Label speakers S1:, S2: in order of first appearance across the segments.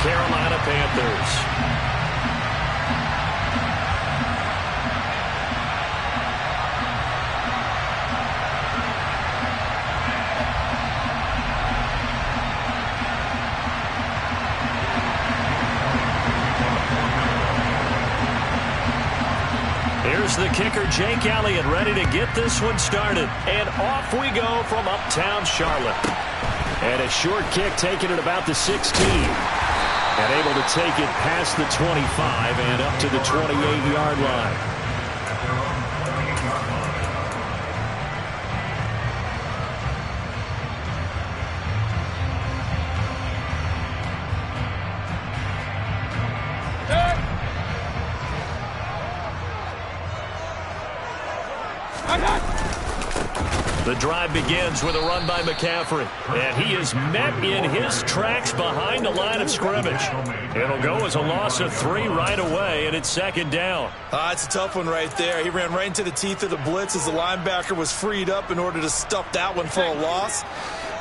S1: Carolina Panthers. Here's the kicker, Jake Elliott, ready to get this one started. And off we go from uptown Charlotte. And a short kick taken at about the 16. And able to take it past the 25 and up to the 28-yard line. The drive begins with a run by McCaffrey. And he is met in his tracks behind the line of scrimmage. It'll go as a loss of 3 right away, and it's second down.
S2: It's a tough one right there. He ran right into the teeth of the blitz as the linebacker was freed up in order to stuff that one for a loss.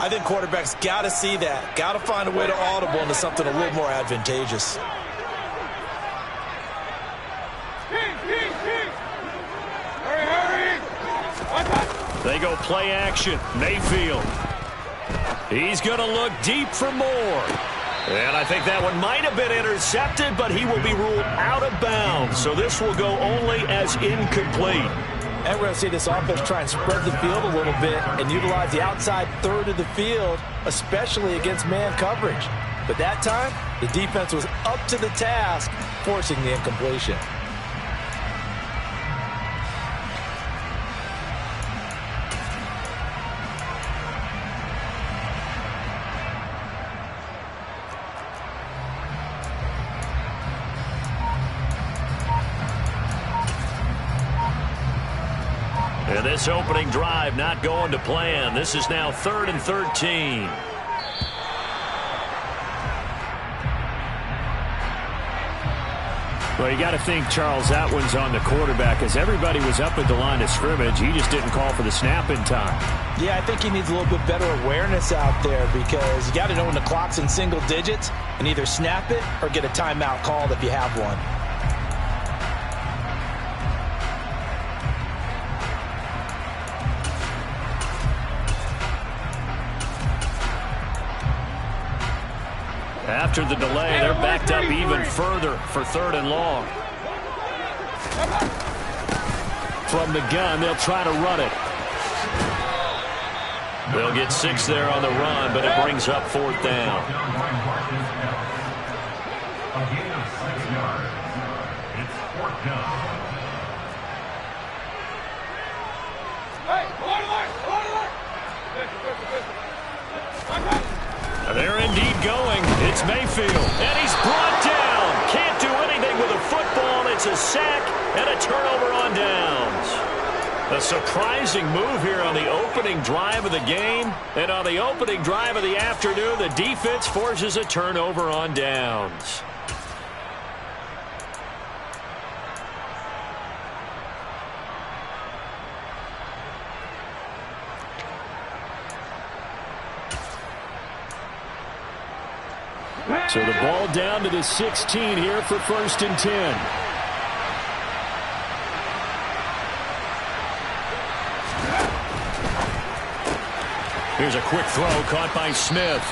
S2: I think quarterbacks got to see that. Got to find a way to audible into something a little more advantageous.
S1: They go play action. Mayfield. He's going to look deep for more. And I think that one might have been intercepted, but he will be ruled out of bounds. So this will go only as incomplete.
S2: And we're going to see this offense try and spread the field a little bit and utilize the outside third of the field, especially against man coverage. But that time, the defense was up to the task, forcing the incompletion.
S1: And this opening drive not going to plan. This is now 3rd and 13. Well, you got to think, Charles, that one's on the quarterback. As everybody was up at the line of scrimmage, he just didn't call for the snap in time.
S2: Yeah, I think he needs a little bit better awareness out there because you got to know when the clock's in single digits and either snap it or get a timeout called if you have one.
S1: After the delay, they're backed up even further for 3rd and long. From the gun, they'll try to run it. They'll get 6 there on the run, but it brings up 4th down. They're indeed going. It's Mayfield, and he's brought down. Can't do anything with a football. It's a sack and a turnover on downs. A surprising move here on the opening drive of the game. And on the opening drive of the afternoon, the defense forces a turnover on downs. So the ball down to the 16 here for 1st and 10. Here's a quick throw caught by Smith.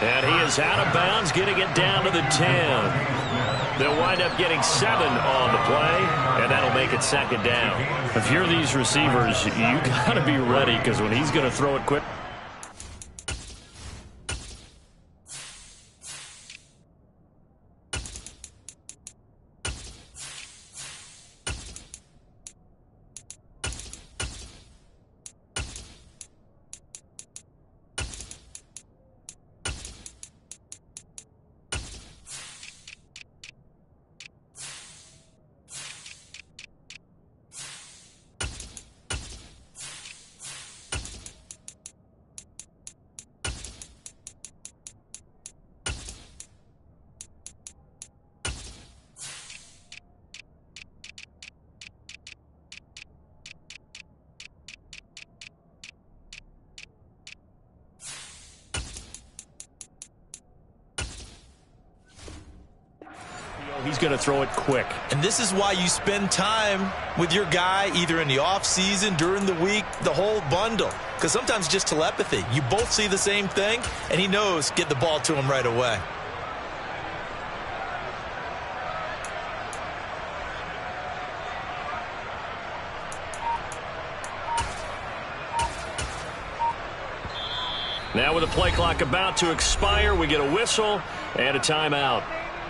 S1: And he is out of bounds, getting it down to the 10. They'll wind up getting 7 on the play, and that'll make it 2nd down. If you're these receivers, you got to be ready because when he's going to throw it quick. he's going to throw it quick.
S2: And this is why you spend time with your guy either in the offseason, during the week, the whole bundle. Because sometimes just telepathy. You both see the same thing, and he knows get the ball to him right away.
S1: Now with the play clock about to expire, we get a whistle and a timeout.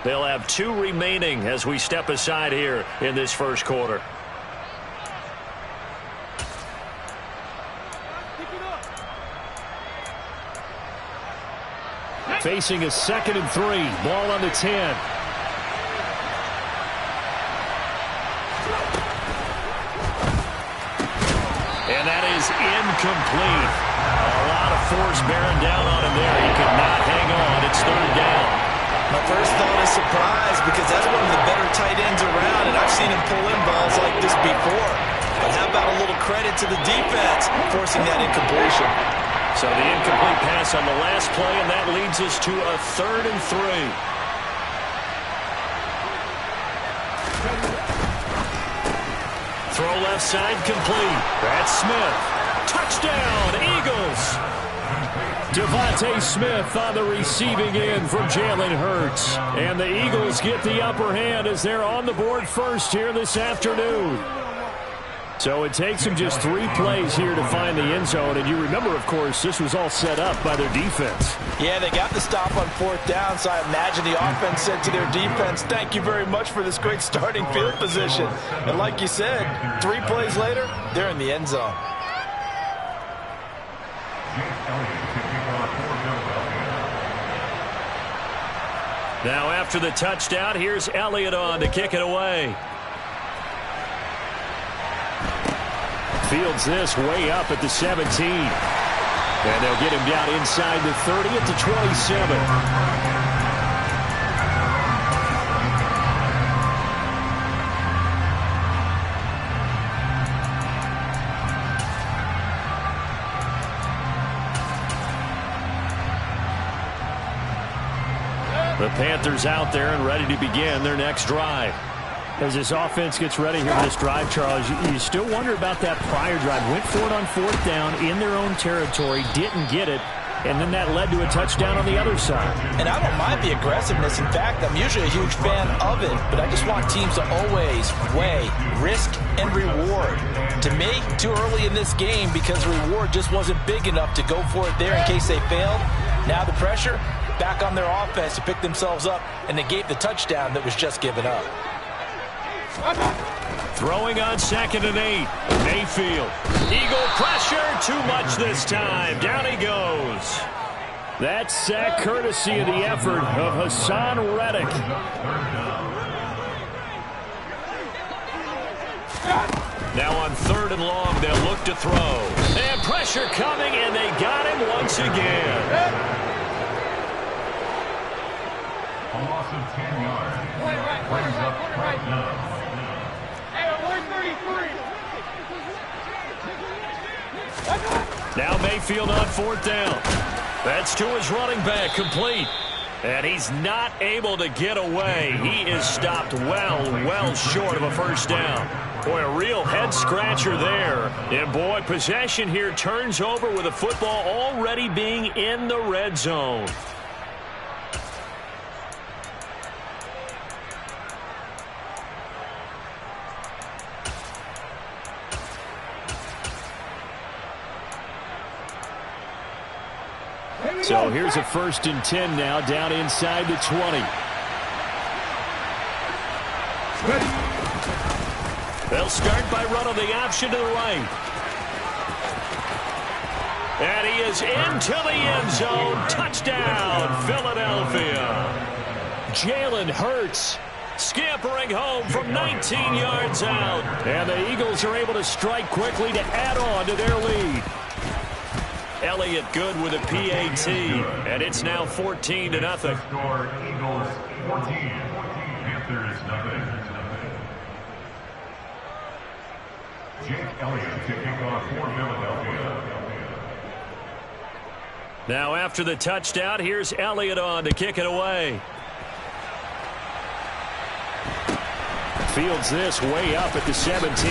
S1: They'll have 2 remaining as we step aside here in this first quarter. Facing a 2nd and 3. Ball on the 10. And that is incomplete. A lot of force bearing down on him there. He could not hang on. It's 3rd down.
S2: My first thought is surprise because that's one of the better tight ends around, and I've seen him pull in balls like this before. But how about a little credit to the defense forcing that incompletion?
S1: So the incomplete pass on the last play, and that leads us to a 3rd and 3. Throw left side complete. That's Smith. Touchdown, Eagles. Devontae Smith on the receiving end from Jalen Hurts. And the Eagles get the upper hand as they're on the board first here this afternoon. So it takes them just 3 plays here to find the end zone. And you remember, of course, this was all set up by their defense.
S2: Yeah, they got the stop on 4th down, so I imagine the offense said to their defense, thank you very much for this great starting field position. And like you said, 3 plays later, they're in the end zone.
S1: Now after the touchdown, here's Elliott on to kick it away. Fields this way up at the 17. And they'll get him down inside the 30 at the 27. The Panthers out there and ready to begin their next drive. As this offense gets ready here for this drive, Charles, you still wonder about that prior drive. Went for it on 4th down in their own territory, didn't get it, and then that led to a touchdown on the other side.
S2: And I don't mind the aggressiveness. In fact, I'm usually a huge fan of it, but I just want teams to always weigh risk and reward. To me, too early in this game because the reward just wasn't big enough to go for it there in case they failed. Now the pressure back on their offense to pick themselves up, and they gave the touchdown that was just given up.
S1: Throwing on 2nd and 8. Mayfield. Eagle pressure. Too much this time. Down he goes. That sack courtesy of the effort of Hassan Reddick. Now on 3rd and long, they'll look to throw. And pressure coming, and they got him once again.
S3: A loss of 10 yards. Brings up right now.
S1: Now Mayfield on 4th down. That's to his running back, complete. And he's not able to get away. He is stopped well short of a 1st down. Boy, a real head-scratcher there. And, boy, possession here turns over with the football already being in the red zone. So here's a 1st and 10 now down inside the 20. They'll start by running the option to the right. And he is into the end zone. Touchdown, Philadelphia. Jalen Hurts scampering home from 19 yards out. And the Eagles are able to strike quickly to add on to their lead. Elliott good with a PAT, and it's now 14-0.
S3: Score Eagles 14, Panthers nothing. Jake Elliott to kick off for Philadelphia.
S1: Now after the touchdown, here's Elliott on to kick it away. Fields this way up at the 17.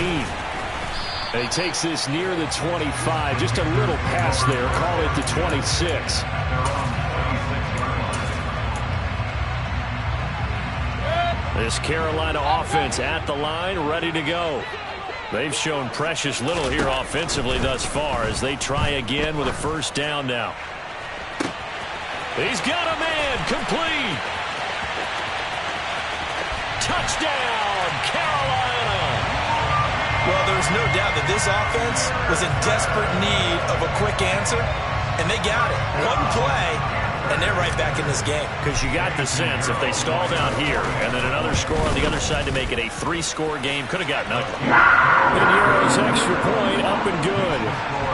S1: And he takes this near the 25. Just a little pass there. Call it the 26. This Carolina offense at the line, ready to go. They've shown precious little here offensively thus far as they try again with a first down now. He's got a man, complete. Touchdown, Carolina.
S2: Well, there's no doubt that this offense was in desperate need of a quick answer, and they got it. One play, and they're right back in this game.
S1: Because you got the sense if they stall down here and then another score on the other side to make it a 3-score game, could have gotten ugly. Pinero's extra point up and good.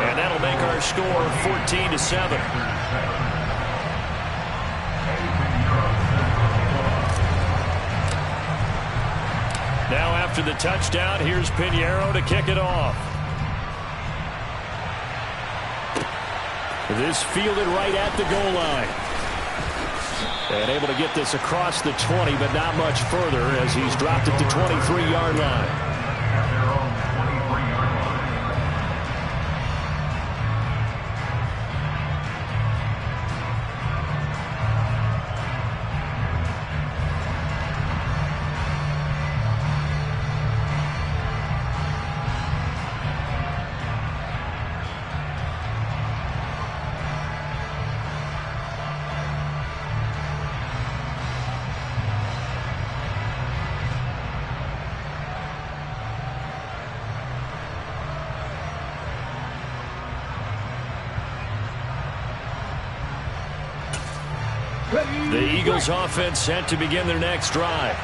S1: And that'll make our score 14-7. Now after the touchdown, here's Pinheiro to kick it off. This fielded right at the goal line. And able to get this across the 20, but not much further as he's dropped at the 23-yard line. The Eagles offense set to begin their next drive.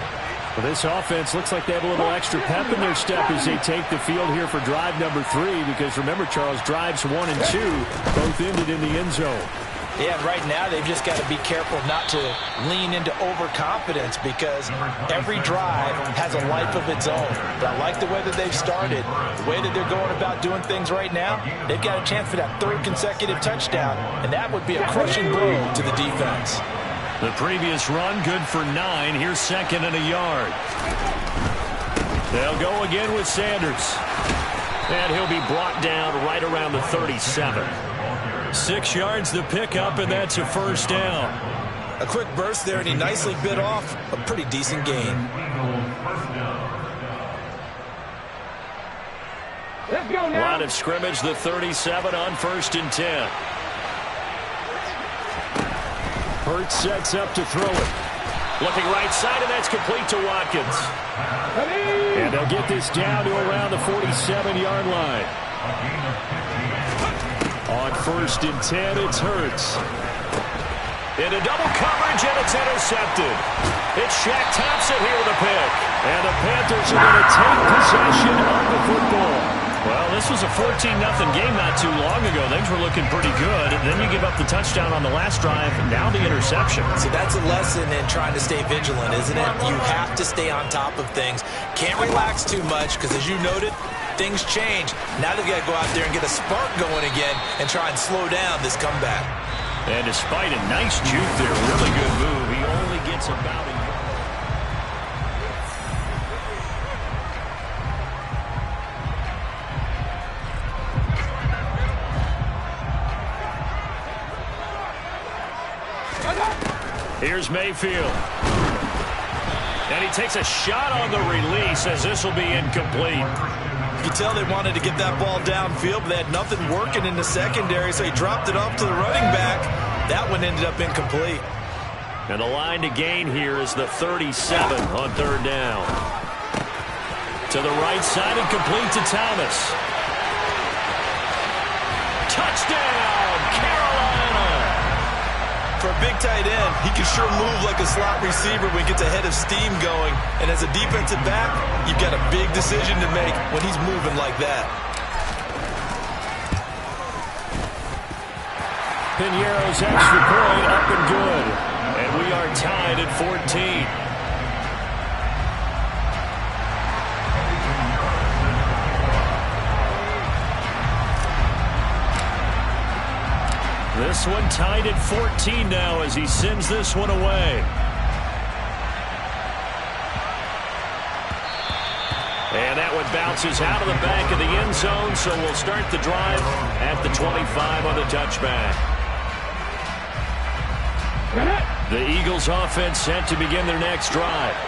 S1: Well, this offense looks like they have a little extra pep in their step as they take the field here for drive number 3. Because remember, Charles, drives 1 and 2 both ended in the end zone.
S2: Yeah, and right now they've just got to be careful not to lean into overconfidence because every drive has a life of its own. But I like the way that they've started, the way that they're going about doing things right now. They've got a chance for that 3rd consecutive touchdown, and that would be a crushing blow to the defense.
S1: The previous run, good for 9. Here's 2nd and a yard. They'll go again with Sanders. And he'll be brought down right around the 37. 6 yards the pickup, and that's a first down.
S2: A quick burst there, and he nicely bit off a pretty decent gain.
S1: Line of scrimmage, the 37 on 1st and 10. Hurts sets up to throw it. Looking right side, and that's complete to Watkins. And they'll get this down to around the 47-yard line. On 1st and 10, it's Hurts. Into double coverage, and it's intercepted. It's Shaq Thompson here with a pick. And the Panthers are going to take possession of the football. Well, this was a 14-0 game not too long ago. Things were looking pretty good. And then you give up the touchdown on the last drive, and now the interception.
S2: So that's a lesson in trying to stay vigilant, isn't it? You have to stay on top of things. Can't relax too much because, as you noted, things change. Now they've got to go out there and get a spark going again and try and slow down this comeback.
S1: And despite a nice juke there, really good move, he only gets about a yard. Here's Mayfield. And he takes a shot on the release as this will be incomplete.
S2: You can tell they wanted to get that ball downfield, but they had nothing working in the secondary, so he dropped it off to the running back. That one ended up incomplete.
S1: And the line to gain here is the 37 on 3rd down. To the right side and complete to Thomas. Touchdown, Carolina!
S2: For a big tight end, he can sure move like a slot receiver when he gets a head of steam going. And as a defensive back, you've got a big decision to make when he's moving like that.
S1: Pinheiro's extra point up and good. And we are tied at 14. This one tied at 14 now as he sends this one away. And that one bounces out of the back of the end zone, so we'll start the drive at the 25 on the touchback. The Eagles offense set to begin their next drive.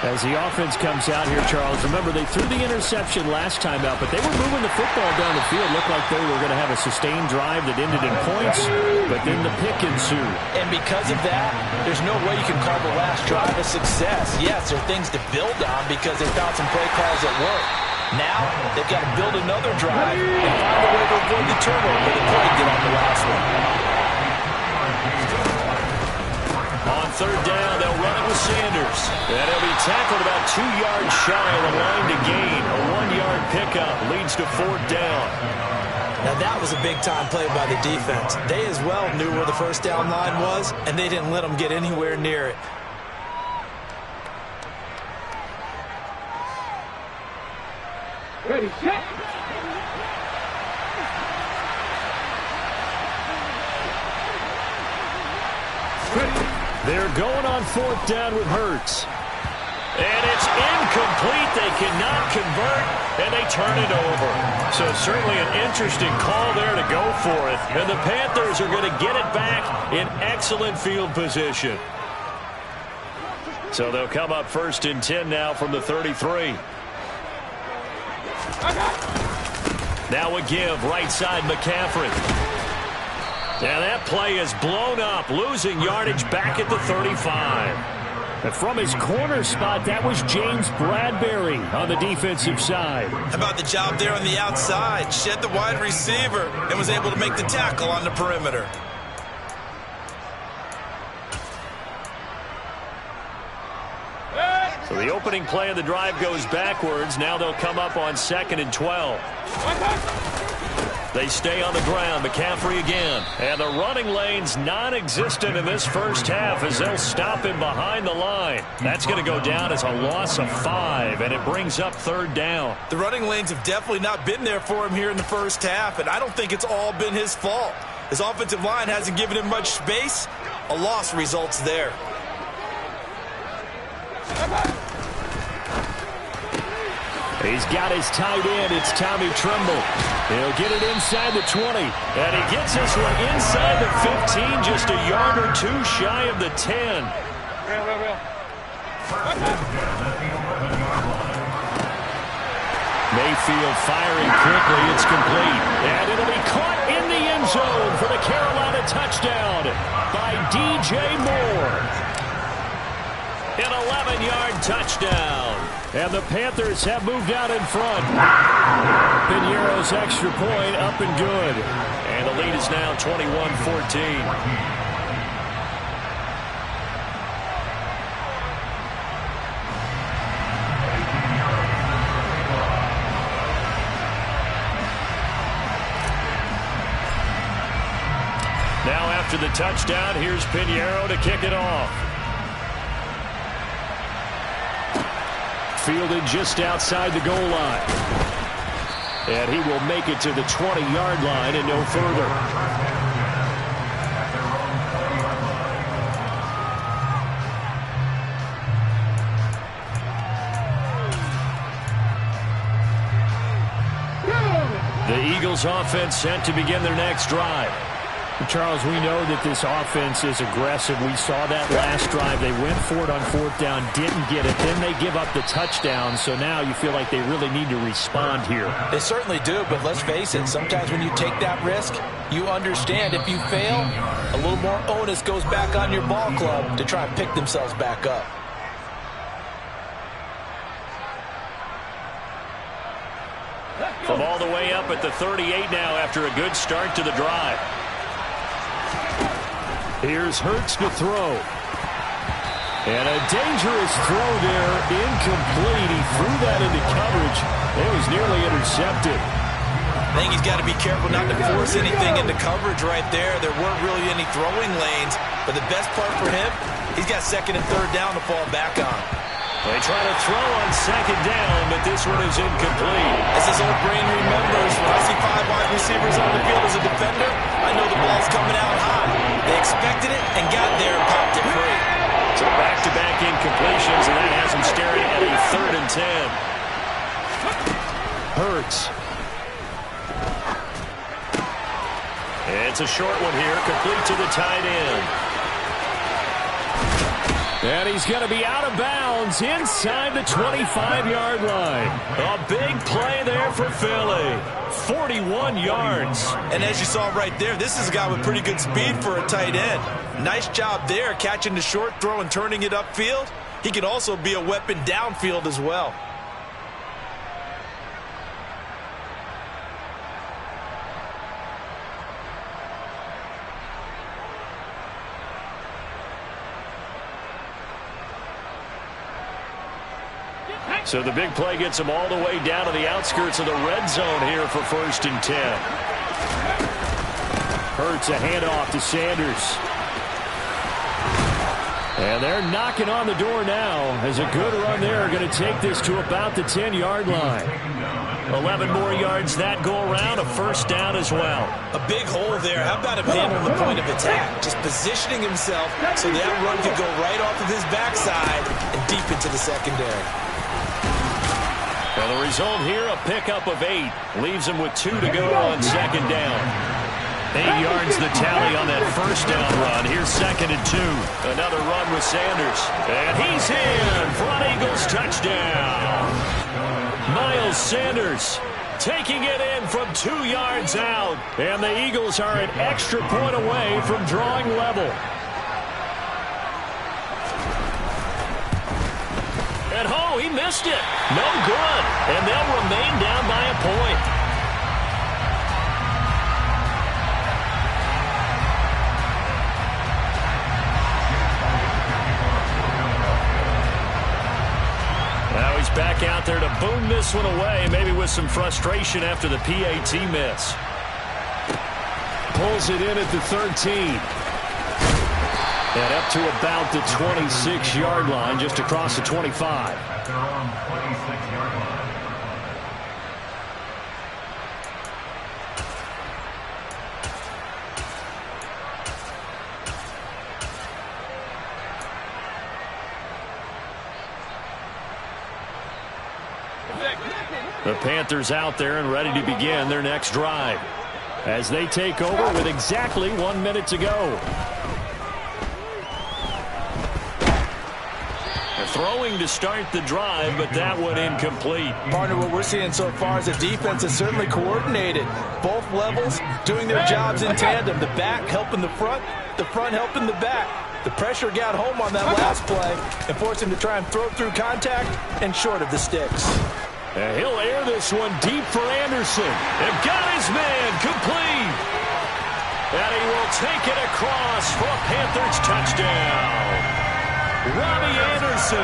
S4: As the offense comes out here, Charles, remember they threw the interception last time out, but they were moving the football down the field. Looked like they were going to have a sustained drive that ended in points, but then the pick ensued.
S2: And because of that, there's no way you can call the last drive a success. Yes, there are things to build on because they found some play calls that work. Now, they've got to build another drive and find a way to avoid the turnover that played did on the last one.
S1: On third down, they'll run it with Sanders. And he'll be tackled about 2 yards shy of the line to gain. A 1-yard pickup leads to fourth down.
S2: Now that was a big-time play by the defense. They as well knew where the first down line was, and they didn't let them get anywhere near it.
S5: Ready, set.
S1: They're going on fourth down with Hurts. And it's incomplete. They cannot convert, and they turn it over. So certainly an interesting call there to go for it. And the Panthers are going to get it back in excellent field position. So they'll come up first and 10 now from the 33. Now a give, right side McCaffrey. Now that play is blown up, losing yardage back at the 35.
S4: And from his corner spot, that was James Bradbury on the defensive side.
S2: How about the job there on the outside? Shed the wide receiver and was able to make the tackle on the perimeter.
S1: So the opening play of the drive goes backwards. Now they'll come up on 2nd and 12. They stay on the ground. McCaffrey again. And the running lane's non-existent in this first half as they'll stop him behind the line. That's going to go down as a loss of 5, and it brings up third down.
S2: The running lanes have definitely not been there for him here in the first half, and I don't think it's all been his fault. His offensive line hasn't given him much space. A loss results there.
S4: He's got his tight end. It's Tommy Tremble. He'll get it inside the 20.
S1: And he gets this one inside the 15, just a yard or two shy of the 10. Mayfield firing quickly. It's complete. And it'll be caught in the end zone for the Carolina touchdown by DJ Moore. An 11-yard touchdown.
S4: And the Panthers have moved out in front. Piñeiro's extra point up and good.
S1: And the lead is now 21-14. Now after the touchdown, here's Piñeiro to kick it off.
S4: Fielded just outside the goal line. And he will make it to the 20-yard line and no further.
S1: The Eagles offense set to begin their next drive.
S4: Charles, we know that this offense is aggressive. We saw that last drive. They went for it on fourth down, didn't get it. Then they give up the touchdown. So now you feel like they really need to respond here.
S2: They certainly do, but let's face it. Sometimes when you take that risk, you understand if you fail, a little more onus goes back on your ball club to try and pick themselves back up.
S1: From all the way up at the 38 now after a good start to the drive.
S4: Here's Hurts to throw. And a dangerous throw there, incomplete. He threw that into coverage. It was nearly intercepted.
S2: I think he's got to be careful not to force anything into coverage right there. There weren't really any throwing lanes. But the best part for him, he's got second and third down to fall back on.
S1: They try to throw on second down, but this one is incomplete.
S2: As his old brain remembers, when I see 5 wide receivers on the field as a defender, I know the ball's coming out high. They expected it and got there and popped it free.
S1: So back-to-back incompletions, and that has him staring at a 3rd and 10.
S2: Hurts.
S1: It's a short one here, complete to the tight end.
S4: And he's going to be out of bounds inside the 25-yard line.
S1: A big play there for Philly. 41 yards.
S2: And as you saw right there, this is a guy with pretty good speed for a tight end. Nice job there, catching the short throw and turning it upfield. He can also be a weapon downfield as well.
S1: So the big play gets him all the way down to the outskirts of the red zone here for 1st and 10.
S4: Hurts a handoff to Sanders. And they're knocking on the door now as a good run there. Going to take this to about the 10-yard line.
S1: 11 more yards that go around, a 1st down as well.
S2: A big hole there. How about him handling the point of attack? Just positioning himself so that run could go right off of his backside and deep into the secondary.
S1: Well, the result here, a pickup of 8. Leaves him with 2 to go on 2nd down. 8 yards the tally on that 1st down run. Here's 2nd and 2. Another run with Sanders. And he's in for an Eagles touchdown. Miles Sanders taking it in from 2 yards out. And the Eagles are an extra point away from drawing level. And oh, he missed it. No good. And they'll remain down by a point. Now he's back out there to boom this one away, maybe with some frustration after the PAT miss.
S4: Pulls it in at the 13. And up to about the 26-yard line, just across the 25.
S3: At their own 26-yard line.
S1: The Panthers out there and ready to begin their next drive as they take over with exactly 1 minute to go. Throwing to start the drive, but that one incomplete.
S2: Partner, what we're seeing so far is the defense is certainly coordinated. Both levels doing their jobs in tandem. The back helping the front helping the back. The pressure got home on that last play and forced him to try and throw through contact and short of the sticks.
S1: And he'll air this one deep for Anderson. And got his man complete. And he will take it across for a Panthers touchdown. Robbie Anderson,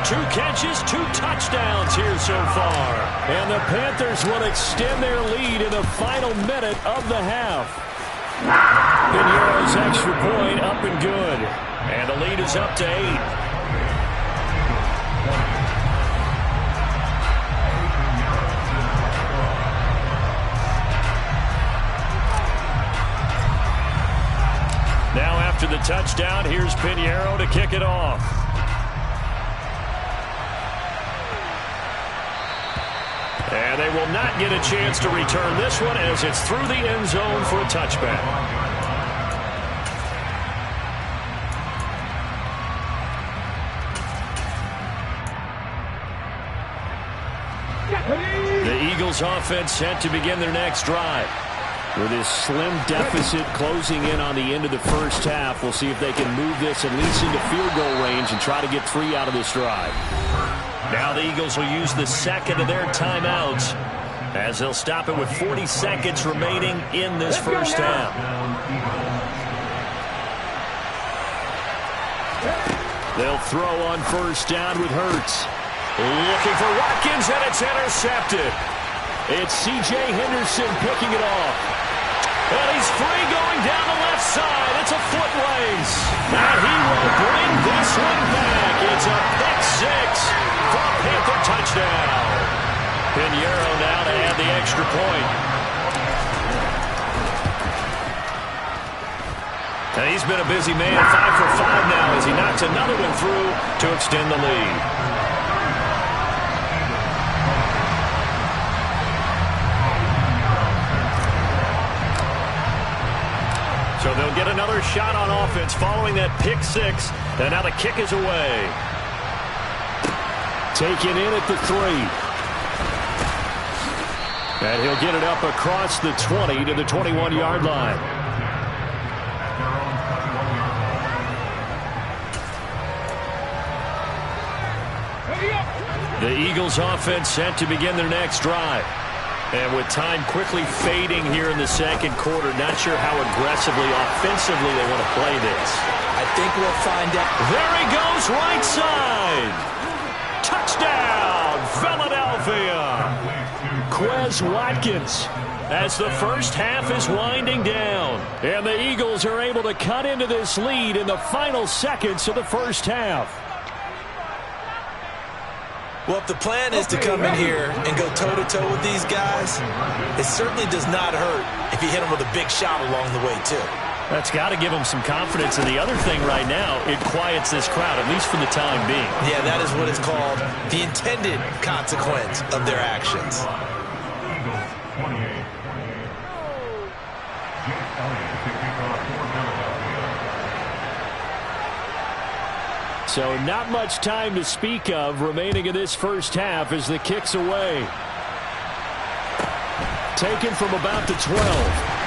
S1: 2 catches, 2 touchdowns here so far.
S4: And the Panthers will extend their lead in the final minute of the half. Piñeiro's extra point up and good.
S1: And the lead is up to 8. Now after the touchdown, here's Piñeiro to kick it off. And they will not get a chance to return this one as it's through the end zone for a touchback. The Eagles offense set to begin their next drive.
S4: With this slim deficit closing in on the end of the first half, we'll see if they can move this at least into field goal range and try to get 3 out of this drive.
S1: Now the Eagles will use the second of their timeouts as they'll stop it with 40 seconds remaining in this first half.
S4: They'll throw on 1st down with Hurts.
S1: Looking for Watkins, and it's intercepted.
S4: It's C.J. Henderson picking it off.
S1: And he's free going down the left side. It's a foot race. And he will bring this one back. It's a pick 6 for a Panther touchdown. Piñeiro now to add the extra point. And he's been a busy man, 5 for 5 now as he knocks another one through to extend the lead. So they'll get another shot on offense following that pick six. And now the kick is away.
S4: Taken in at the 3. And he'll get it up across the 20 to the 21-yard line. The Eagles offense set to begin their next drive. And with time quickly fading here in the second quarter, not sure how aggressively, offensively they want to play this.
S2: I think we'll find out.
S1: There he goes, right side. Touchdown, Philadelphia. Quez Watkins as the first half is winding down. And the Eagles are able to cut into this lead in the final seconds of the first half.
S2: Well, if the plan is to come in here and go toe-to-toe with these guys, it certainly does not hurt if you hit them with a big shot along the way, too.
S1: That's got to give them some confidence. And the other thing right now, it quiets this crowd, at least for the time being.
S2: Yeah, that is what is called the intended consequence of their actions.
S3: Eagles 28. Jake Elliott to kick off for Philadelphia.
S4: So not much time to speak of remaining in this first half as the kick's away. Taken from about the 12.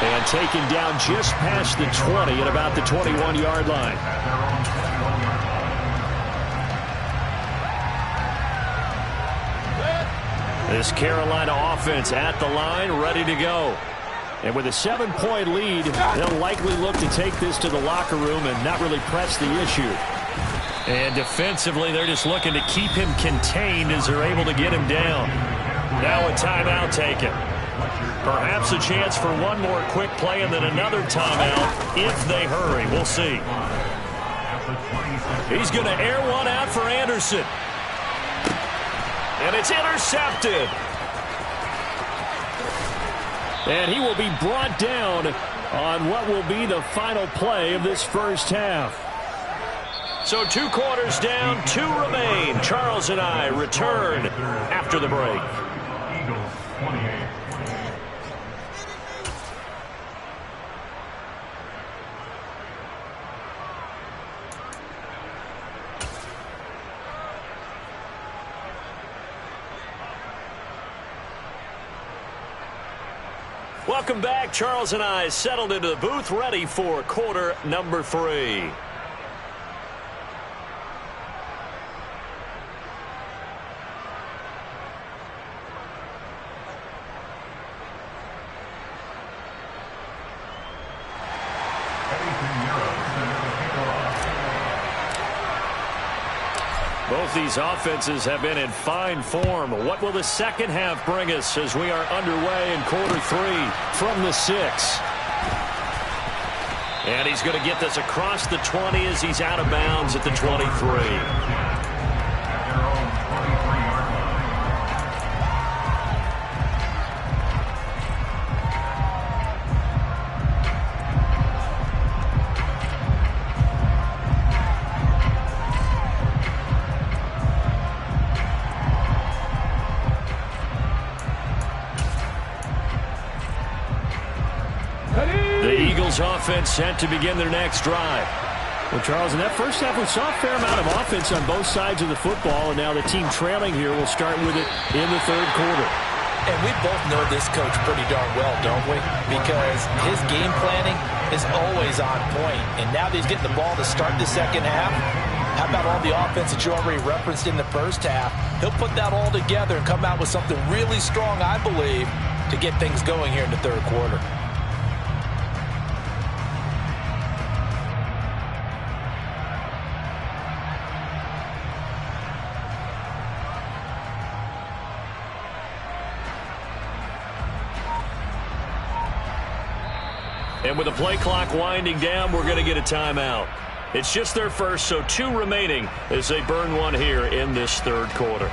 S4: And taken down just past the 20 at about the 21-yard line.
S1: This Carolina offense at the line, ready to go. And with a 7-point lead, they'll likely look to take this to the locker room and not really press the issue. And defensively, they're just looking to keep him contained as they're able to get him down. Now a timeout taken. Perhaps a chance for one more quick play and then another timeout if they hurry. We'll see. He's going to air one out for Anderson. And it's intercepted.
S4: And he will be brought down on what will be the final play of this first half.
S1: So 2 quarters down, 2 remain. Charles and I return after the break.
S3: Eagles 28.
S1: Welcome back. Charles and I settled into the booth, ready for quarter number 3. Both these offenses have been in fine form. What will the second half bring us as we are underway in quarter 3 from the 6? And he's going to get this across the 20 as he's out of bounds at the 23. Offense set to begin their next drive.
S4: Well, Charles, in that first half, we saw a fair amount of offense on both sides of the football, and now the team trailing here will start with it in the third quarter.
S2: And we both know this coach pretty darn well, don't we? Because his game planning is always on point. And now that he's getting the ball to start the second half, how about all the offense that you already referenced in the first half? He'll put that all together and come out with something really strong, I believe, to get things going here in the third quarter.
S1: And with the play clock winding down, we're going to get a timeout. It's just their first, so 2 remaining as they burn one here in this third quarter.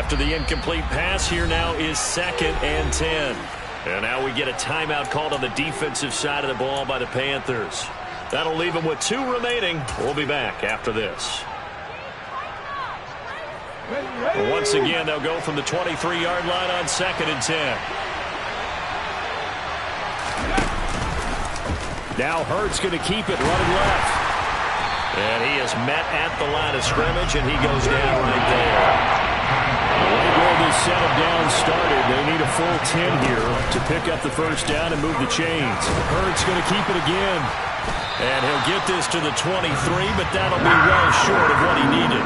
S1: after the incomplete pass. Here now is 2nd and 10. And now we get a timeout called on the defensive side of the ball by the Panthers. That'll leave them with 2 remaining. We'll be back after this. Once again, they'll go from the 23-yard line on 2nd and 10.
S4: Now Hurts going to keep it running left.
S1: And he is met at the line of scrimmage, and he goes down right there.
S4: The way where this setup down started, they need a full 10 here to pick up the first down and move the chains. Hurts going to keep it again.
S1: And he'll get this to the 23, but that'll be well short of what he needed.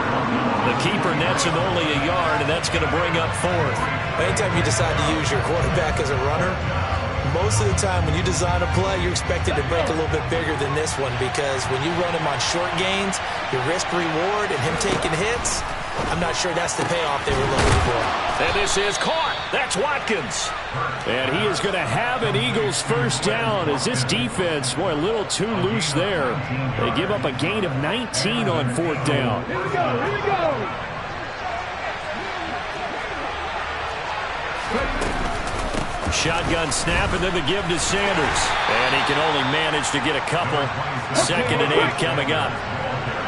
S1: The keeper nets him only a yard, and that's going to bring up 4th.
S2: Anytime you decide to use your quarterback as a runner, most of the time when you design a play, you're expected to break a little bit bigger than this one, because when you run him on short gains, your risk-reward and him taking hits, I'm not sure that's the payoff they were looking for.
S1: And this is caught. That's Watkins.
S4: And he is going to have an Eagles first down as this defense, boy, a little too loose there. They give up a gain of 19 on 4th down.
S5: Here we go. Here we go.
S1: Shotgun snap, and then the give to Sanders. And he can only manage to get a couple. 2nd and 8 coming up.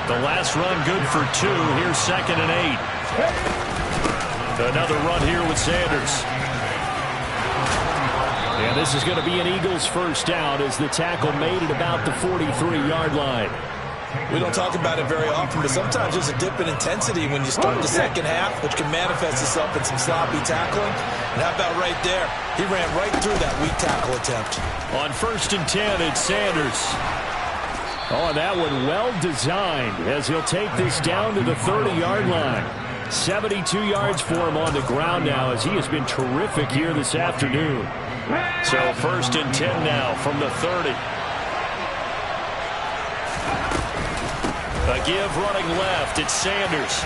S1: The last run good for 2. Here's 2nd and 8. Another run here with Sanders.
S4: And this is going to be an Eagles first down as the tackle made at about the 43-yard line.
S2: We don't talk about it very often, but sometimes there's a dip in intensity when you start the second half, which can manifest itself in some sloppy tackling. And how about right there? He ran right through that weak tackle attempt.
S1: On 1st and 10, it's Sanders.
S4: Oh, and that one well designed as he'll take this down to the 30-yard line. 72 yards for him on the ground now as he has been terrific here this afternoon.
S1: So 1st and 10 now from the 30. A give running left. It's Sanders.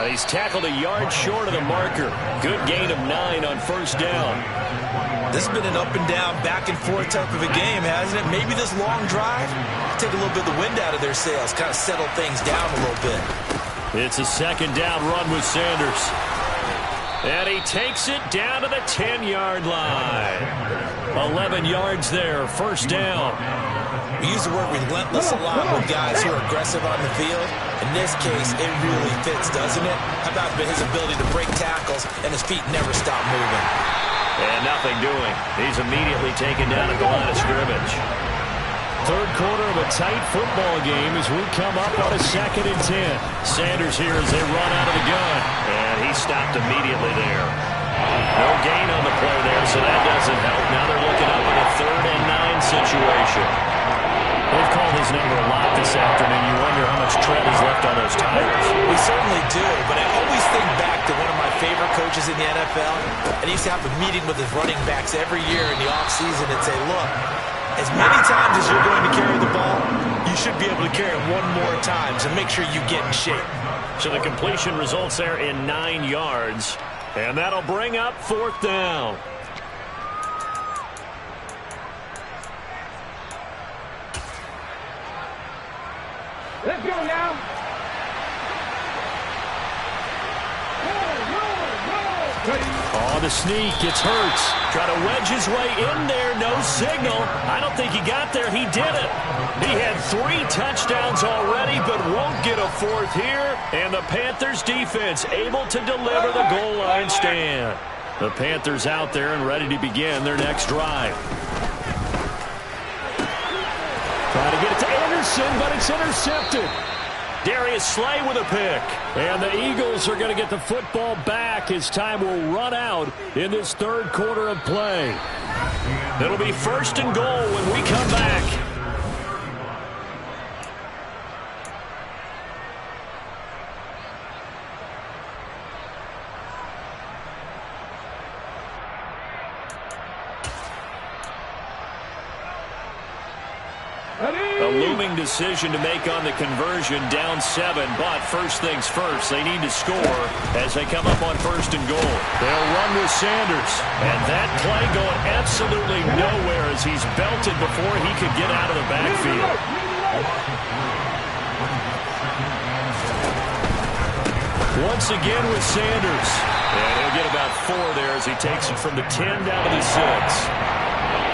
S1: He's tackled a yard short of the marker. Good gain of 9 on 1st down.
S2: This has been an up and down, back and forth type of a game, hasn't it? Maybe this long drive take a little bit of the wind out of their sails, kind of settle things down a little bit.
S1: It's a 2nd down run with Sanders. And he takes it down to the 10-yard line. 11 yards there, 1st down.
S2: We use the word relentless a lot with guys who are aggressive on the field. In this case, it really fits, doesn't it? How about his ability to break tackles and his feet never stop moving?
S1: And nothing doing. He's immediately taken down at the line of scrimmage.
S4: 3rd quarter of a tight football game as we come up on a 2nd and 10.
S1: Sanders here as they run out of the gun. And he stopped immediately there. No gain on the play there, so that doesn't help. Now they're looking up at a 3rd and 9 situation.
S4: They've called his number a lot this afternoon. You wonder how much tread is left on those tires.
S2: We certainly do, but I always think back to one of my favorite coaches in the NFL, and he used to have a meeting with his running backs every year in the offseason and say, look, as many times as you're going to carry the ball, you should be able to carry it one more time, so make sure you get in shape.
S1: So the completion results there in 9 yards, and that'll bring up 4th down.
S5: Let's go now.
S4: Oh, the sneak. It's Hurts.
S1: Trying to wedge his way in there. No signal. I don't think he got there. He did it. He had 3 touchdowns already, but won't get a 4th here. And the Panthers defense able to deliver the goal line stand. The Panthers out there and ready to begin their next drive.
S4: Trying to get it to Anderson, but it's intercepted.
S1: Darius Slay with a pick.
S4: And the Eagles are going to get the football back as time will run out in this 3rd quarter of play.
S1: It'll be 1st and goal when we come back. A looming decision to make on the conversion, down 7, but first things first, they need to score as they come up on 1st and goal. They'll run with Sanders, and that play going absolutely nowhere as he's belted before he could get out of the backfield. Once again with Sanders. And he'll get about 4 there as he takes it from the 10 down to the 6.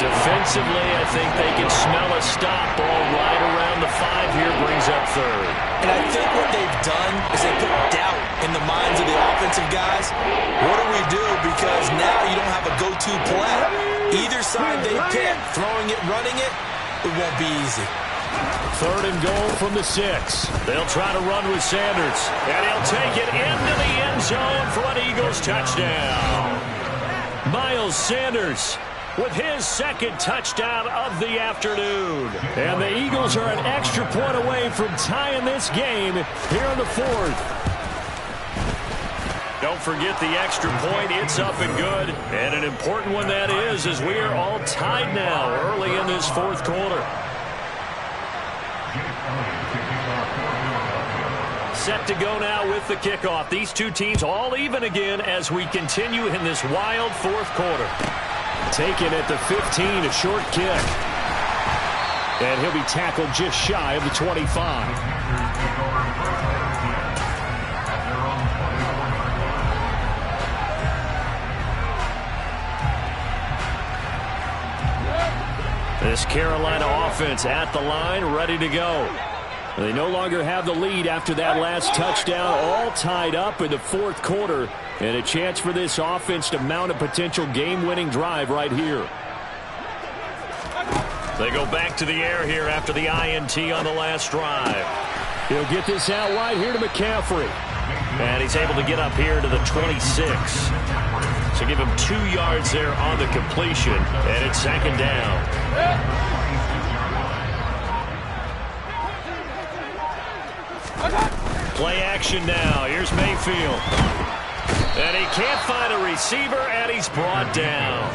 S1: Defensively, I think they can smell a stop. Ball right around the 5 here, brings up 3rd.
S2: And I think what they've done is they put doubt in the minds of the offensive guys. What do we do? Because now you don't have a go-to play. Either side they pick, throwing it, running it, it won't be easy.
S1: 3rd and goal from the 6. They'll try to run with Sanders. And he'll take it into the end zone for an Eagles touchdown. Miles Sanders with his 2nd touchdown of the afternoon. And the Eagles are an extra point away from tying this game here in the 4th. Don't forget the extra point. It's up and good. And an important one that is, as we are all tied now early in this 4th quarter. Set to go now with the kickoff. These two teams all even again as we continue in this wild 4th quarter. Taken at the 15, a short kick. And he'll be tackled just shy of the 25. This Carolina offense at the line, ready to go. They no longer have the lead after that last touchdown, all tied up in the 4th quarter, and a chance for this offense to mount a potential game-winning drive right here. They go back to the air here after the INT on the last drive. He'll get this out wide here to McCaffrey. And he's able to get up here to the 26. So give him 2 yards there on the completion, and it's 2nd down. Play action now. Here's Mayfield. And he can't find a receiver, and he's brought down.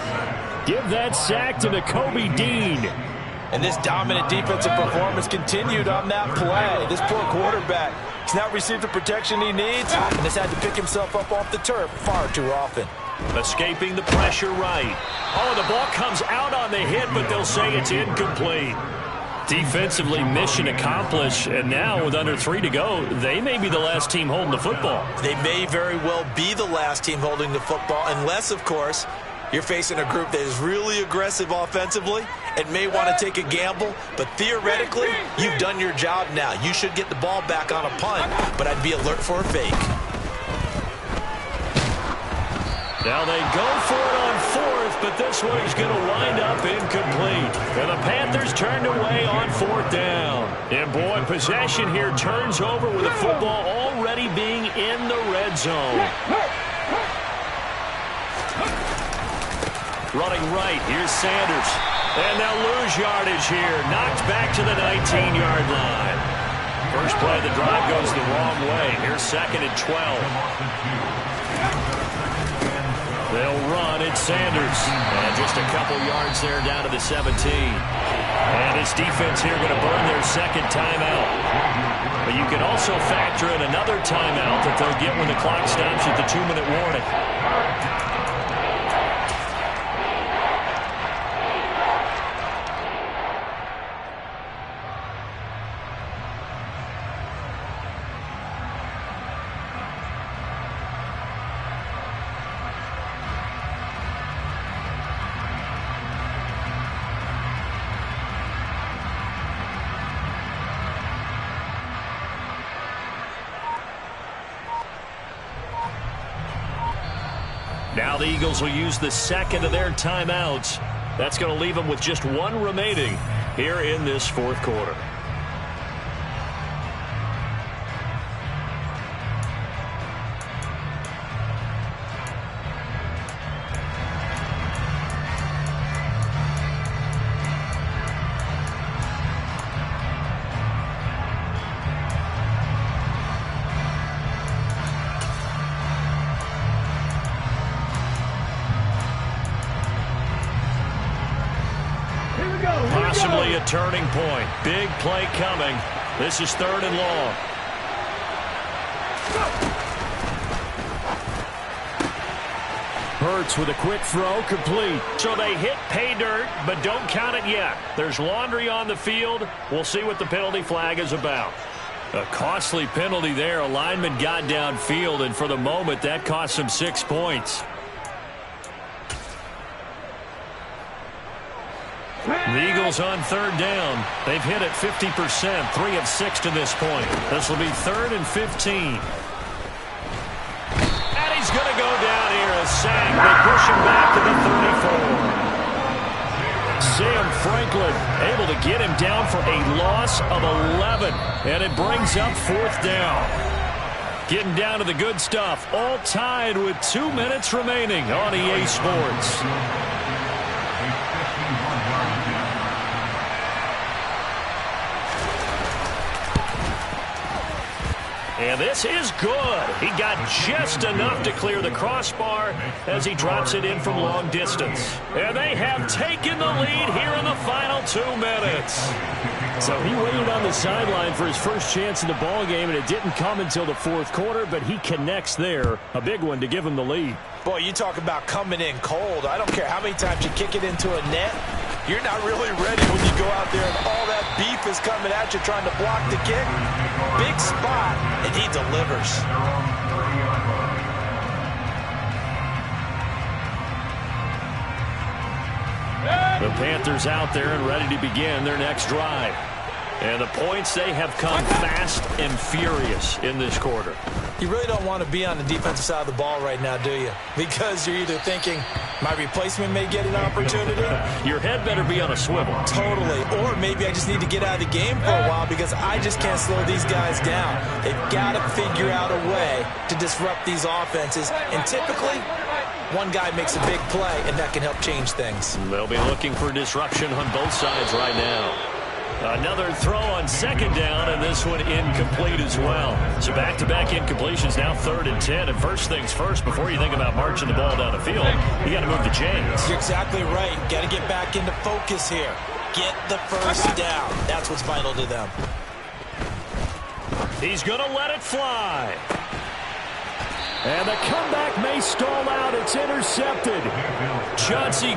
S1: Give that sack to Nakobe Dean.
S2: And this dominant defensive performance continued on that play. This poor quarterback has not received the protection he needs and has had to pick himself up off the turf far too often.
S1: Escaping the pressure right. Oh, the ball comes out on the hit, but they'll say it's incomplete. Defensively, mission accomplished, and now with under 3 to go, they may be the last team holding the football.
S2: They may very well be the last team holding the football, unless, of course, you're facing a group that is really aggressive offensively and may want to take a gamble, but theoretically, you've done your job now. You should get the ball back on a punt, but I'd be alert for a fake.
S1: Now they go for it on 4th, but this one is going to wind up incomplete. And the Panthers turned away on 4th down. And boy, possession here turns over with the football already being in the red zone. Running right, here's Sanders. And they'll lose yardage here. Knocked back to the 19-yard line. First play of the drive goes the wrong way. Here's 2nd and 12. They'll run. It's Sanders. And just a couple yards there down to the 17. And his defense here going to burn their 2nd timeout. But you can also factor in another timeout that they'll get when the clock stops at the 2-minute warning. Now the Eagles will use the 2nd of their timeouts. That's going to leave them with just 1 remaining here in this 4th quarter. Possibly a turning point. Big play coming. This is 3rd and long. Hurts with a quick throw, complete. So they hit pay dirt, but don't count it yet. There's laundry on the field. We'll see what the penalty flag is about. A costly penalty there. A lineman got downfield, and for the moment, that cost him 6 points. The Eagles on third down. They've hit it 50%, 3 of 6 to this point. This will be 3rd and 15. And he's going to go down here. A sack. They push him back to the 34. Sam Franklin able to get him down for a loss of 11. And it brings up 4th down. Getting down to the good stuff. All tied with 2 minutes remaining on EA Sports. And this is good. He got just enough to clear the crossbar as he drops it in from long distance. And they have taken the lead here in the final 2 minutes.
S4: So he waited on the sideline for his first chance in the ball game, and it didn't come until the 4th quarter, but he connects there. A big one to give him the lead.
S2: Boy, you talk about coming in cold. I don't care how many times you kick it into a net. You're not really ready when you go out there and all that beef is coming at you trying to block the kick. Big spot, and he delivers.
S1: The Panthers out there and ready to begin their next drive. And the points, they have come fast and furious in this quarter.
S2: You really don't want to be on the defensive side of the ball right now, do you? Because you're either thinking, my replacement may get an opportunity.
S1: Your head better be on a swivel.
S2: Totally. Or maybe I just need to get out of the game for a while because I just can't slow these guys down. They've got to figure out a way to disrupt these offenses. And typically, one guy makes a big play, and that can help change things.
S1: They'll be looking for disruption on both sides right now. Another throw on 2nd down, and this one incomplete as well. So back-to-back incompletions, now 3rd and 10. And first things first, before you think about marching the ball down the field, you got to move the chains.
S2: You're exactly right. Got to get back into focus here. Get the first down. That's what's vital to them.
S1: He's going to let it fly.
S4: And the comeback may stall out. It's intercepted.
S1: Chauncey